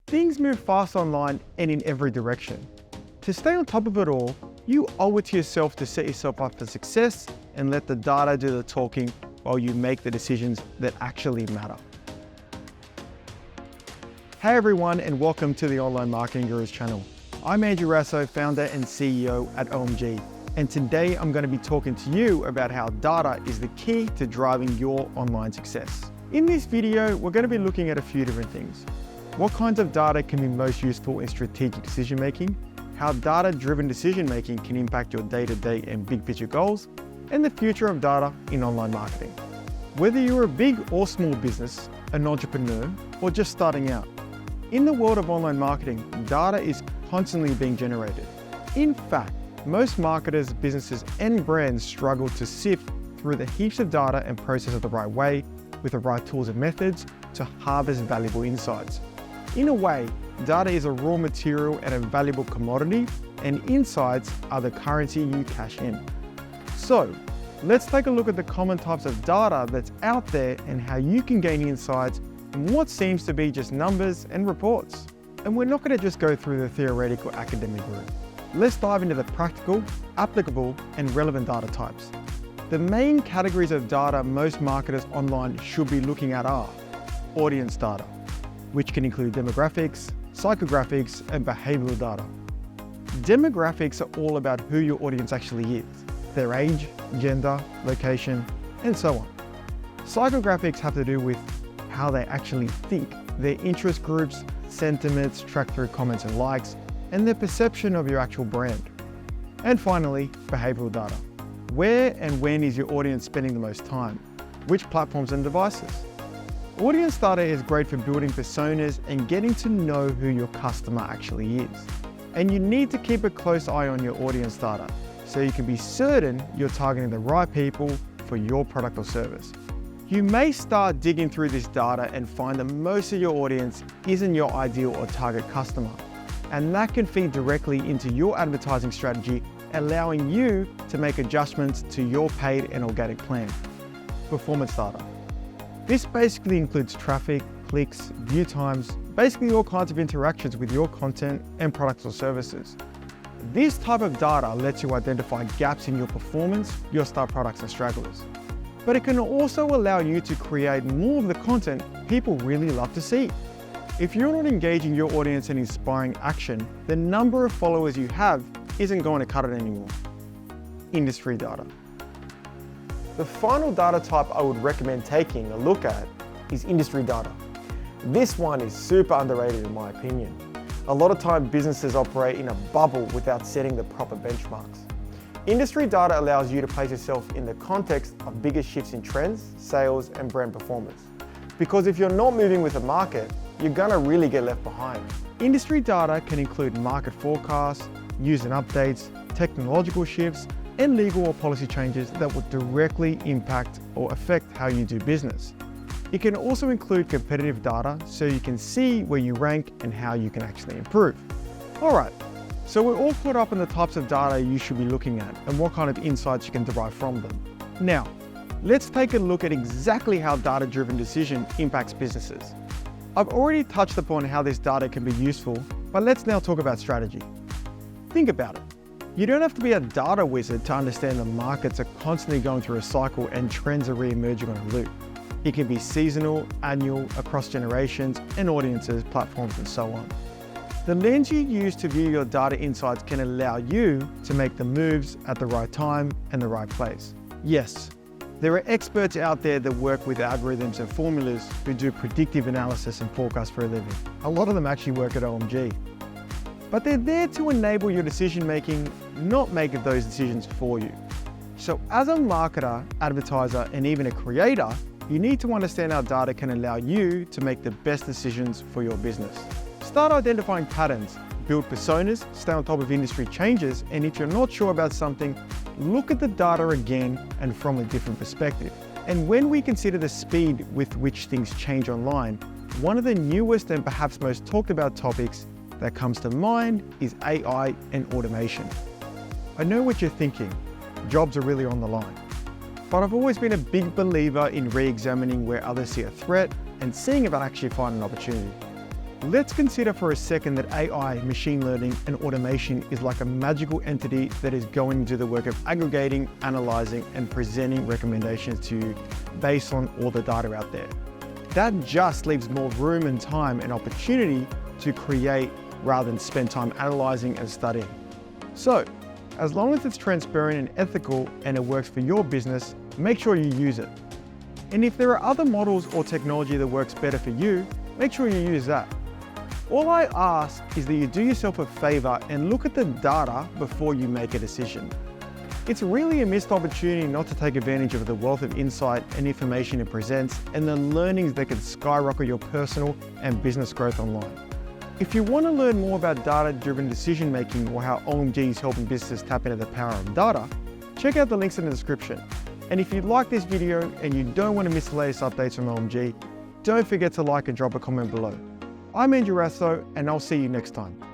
Things move fast online and in every direction. To stay on top of it all, you owe it to yourself to set yourself up for success and let the data do the talking while you make the decisions that actually matter. Hey everyone, and welcome to the Online Marketing Gurus channel. I'm Andrew Rasso, founder and CEO at OMG. And today I'm going to be talking to you about how data is the key to driving your online success. In this video, we're going to be looking at a few different things. What kinds of data can be most useful in strategic decision making, how data-driven decision making can impact your day-to-day and big picture goals, and the future of data in online marketing. Whether you're a big or small business, an entrepreneur, or just starting out, in the world of online marketing, data is constantly being generated. In fact, most marketers, businesses, and brands struggle to sift through the heaps of data and process it the right way with the right tools and methods to harvest valuable insights. In a way, data is a raw material and a valuable commodity, and insights are the currency you cash in. So, let's take a look at the common types of data that's out there and how you can gain insights from what seems to be just numbers and reports. And we're not going to just go through the theoretical academic route. Let's dive into the practical, applicable, and relevant data types. The main categories of data most marketers online should be looking at are audience data, which can include demographics, psychographics, and behavioral data. Demographics are all about who your audience actually is, their age, gender, location, and so on. Psychographics have to do with how they actually think, their interest groups, sentiments, track through comments and likes, and their perception of your actual brand. And finally, behavioral data. Where and when is your audience spending the most time? Which platforms and devices? Audience data is great for building personas and getting to know who your customer actually is. And you need to keep a close eye on your audience data so you can be certain you're targeting the right people for your product or service. You may start digging through this data and find that most of your audience isn't your ideal or target customer. And that can feed directly into your advertising strategy, allowing you to make adjustments to your paid and organic plan. Performance data. This basically includes traffic, clicks, view times, basically all kinds of interactions with your content and products or services. This type of data lets you identify gaps in your performance, your star products and stragglers. But it can also allow you to create more of the content people really love to see. If you're not engaging your audience in inspiring action, the number of followers you have isn't going to cut it anymore. Industry data. The final data type I would recommend taking a look at is industry data. This one is super underrated in my opinion. A lot of time businesses operate in a bubble without setting the proper benchmarks. Industry data allows you to place yourself in the context of bigger shifts in trends, sales, and brand performance. Because if you're not moving with the market, you're gonna really get left behind. Industry data can include market forecasts, news and updates, technological shifts, and legal or policy changes that will directly impact or affect how you do business. It can also include competitive data so you can see where you rank and how you can actually improve. All right, so we're all caught up in the types of data you should be looking at and what kind of insights you can derive from them. Now, let's take a look at exactly how data-driven decision impacts businesses. I've already touched upon how this data can be useful, but let's now talk about strategy. Think about it. You don't have to be a data wizard to understand the markets are constantly going through a cycle and trends are re-emerging on a loop. It can be seasonal, annual, across generations and audiences, platforms, and so on. The lens you use to view your data insights can allow you to make the moves at the right time and the right place. Yes, there are experts out there that work with algorithms and formulas who do predictive analysis and forecasts for a living. A lot of them actually work at OMG. But they're there to enable your decision making, not make those decisions for you. So as a marketer, advertiser, and even a creator, you need to understand how data can allow you to make the best decisions for your business. Start identifying patterns, build personas, stay on top of industry changes, and if you're not sure about something, look at the data again and from a different perspective. And when we consider the speed with which things change online, one of the newest and perhaps most talked about topics that comes to mind is AI and automation. I know what you're thinking, jobs are really on the line. But I've always been a big believer in re-examining where others see a threat and seeing if I actually find an opportunity. Let's consider for a second that AI, machine learning, and automation is like a magical entity that is going to do the work of aggregating, analyzing, and presenting recommendations to you based on all the data out there. That just leaves more room and time and opportunity to create rather than spend time analyzing and studying. So, as long as it's transparent and ethical and it works for your business, make sure you use it. And if there are other models or technology that works better for you, make sure you use that. All I ask is that you do yourself a favor and look at the data before you make a decision. It's really a missed opportunity not to take advantage of the wealth of insight and information it presents and the learnings that can skyrocket your personal and business growth online. If you want to learn more about data-driven decision making or how OMG is helping businesses tap into the power of data, check out the links in the description. And if you like this video and you don't want to miss the latest updates from OMG, don't forget to like and drop a comment below. I'm Andrew Rasso, and I'll see you next time.